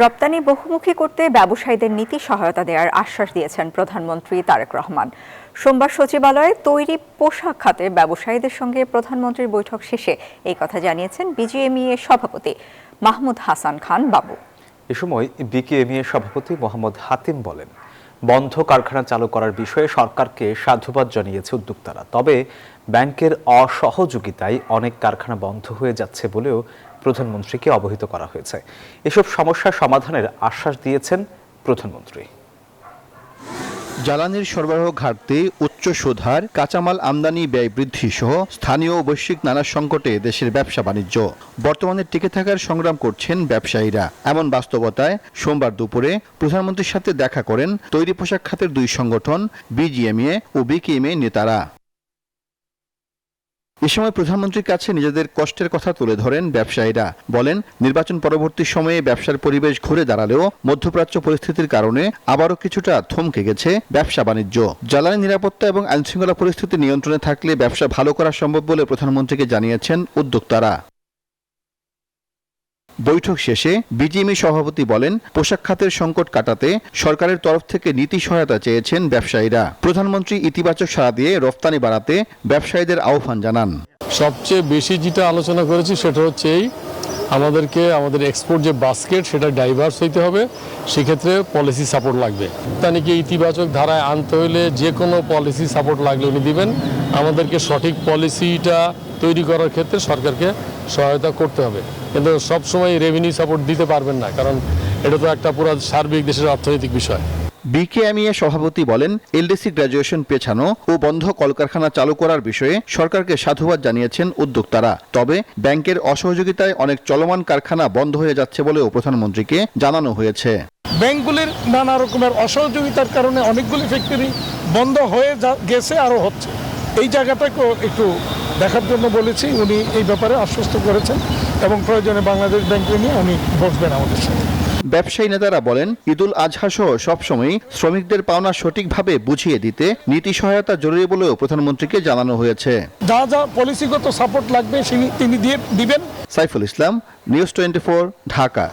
রপ্তানি বহুমুখী করতে ব্যবসায়ীদের নীতি সহায়তা দেওয়ার আশ্বাস দিয়েছেন প্রধানমন্ত্রী তারেক রহমান। সোমবার সচিবালয়ে তৈরি পোশাক খাতে ব্যবসায়ীদের সঙ্গে প্রধানমন্ত্রীর বৈঠক শেষে এই কথা জানিয়েছেন বিজিএমইএ সভাপতি মাহমুদ হাসান খান বাবু। এ সময় বিকেএমইএ সভাপতি মোহাম্মদ হাতিম বলেন, বন্ধ কারখানা চালু করার বিষয়ে সরকারকে সাধুবাদ জানিয়েছে উদ্যোক্তারা। তবে ব্যাংকের অসহযোগিতায় অনেক কারখানা বন্ধ হয়ে যাচ্ছে বলেও প্রধানমন্ত্রীকে অবহিত করা হয়েছে। এসব সমস্যার সমাধানের আশ্বাস দিয়েছেন প্রধানমন্ত্রী। জ্বালানির সরবরাহ ঘাটতি, উচ্চ সুদ হার, কাঁচামাল আমদানি ব্যয় বৃদ্ধি সহ স্থানীয় ও বৈশ্বিক নানা সংকটে দেশের ব্যবসা বাণিজ্য বর্তমানে টিকে থাকার সংগ্রাম করছেন ব্যবসায়ীরা। এমন বাস্তবতায় সোমবার দুপুরে প্রধানমন্ত্রীর সাথে দেখা করেন তৈরি পোশাক খাতের দুই সংগঠন বিজিএমইএ ও বিকেএমইএ নেতারা। এ সময় প্রধানমন্ত্রীর কাছে নিজেদের কষ্টের কথা তুলে ধরেন ব্যবসায়ীরা। বলেন, নির্বাচন পরবর্তী সময়ে ব্যবসার পরিবেশ ঘুরে দাঁড়ালেও মধ্যপ্রাচ্য পরিস্থিতির কারণে আবারও কিছুটা থমকে গেছে ব্যবসা বাণিজ্য। জ্বালানি নিরাপত্তা এবং আইনশৃঙ্খলা পরিস্থিতি নিয়ন্ত্রণে থাকলে ব্যবসা ভালো করা সম্ভব বলে প্রধানমন্ত্রীকে জানিয়েছেন উদ্যোক্তারা। বৈঠক শেষে বিজিএমইএ সভাপতি বলেন, পোশাক খাতের সংকট কাটাতে সরকারের তরফ থেকে নীতি সহায়তা চেয়েছেন ব্যবসায়ীরা। প্রধানমন্ত্রী ইতিবাচক সাড়া দিয়ে রপ্তানি বাড়াতে ব্যবসায়ীদের আহ্বান জানান। সবচেয়ে বেশি যেটা আলোচনা করেছি সেটা হচ্ছে আমাদেরকে আমাদের এক্সপোর্ট যে বাস্কেট সেটা ডাইভার্স হইতে হবে, সেক্ষেত্রে পলিসি সাপোর্ট লাগবে। রপ্তানিকে ইতিবাচক ধারায় আনতে হলে যে কোনো পলিসি সাপোর্ট লাগলে উনি দিবেন। আমাদেরকে সঠিক পলিসিটা তৈরি করার ক্ষেত্রে সরকারকে সহায়তা করতে হবে, কিন্তু সবসময় রেভিনিউ সাপোর্ট দিতে পারবেন না, কারণ এটা তো একটা পুরো সার্বিক দেশের অর্থনৈতিক বিষয়। বিকেএমইএ সভাপতি বলেন, এলডিসি গ্র্যাজুয়েশন পেছানো ও বন্ধ কলকারখানা চালু করার বিষয়ে সরকারকে সাধুবাদ জানিয়েছেন উদ্যোক্তারা। তবে ব্যাংকের অসহযোগিতায় অনেক চলমান কারখানা বন্ধ হয়ে যাচ্ছে বলেও প্রধানমন্ত্রীকে জানানো হয়েছে। ব্যাংকগুলির নানা রকমের অসহযোগিতার কারণে অনেকগুলি ফ্যাক্টরি বন্ধ হয়ে গেছে, আরও হচ্ছে। এই জায়গাটাকেও একটু দেখার জন্য বলেছি। উনি এই ব্যাপারে আশ্বস্ত করেছেন এবং প্রয়োজনে বাংলাদেশ ব্যাংকে নিয়ে উনি বসবেন আমাদের সাথে। ব্যবসায়ী নেতারা বলেন, ঈদুল আজহা সহ সবসময় শ্রমিকদের পাওনা সঠিকভাবে বুঝিয়ে দিতে নীতি সহায়তা জরুরি বলেও প্রধানমন্ত্রীকে জানানো হয়েছে। যা যা পলিসিগত সাপোর্ট লাগবে তিনি দিবেন। সাইফুল ইসলাম, নিউজ 24, ঢাকা।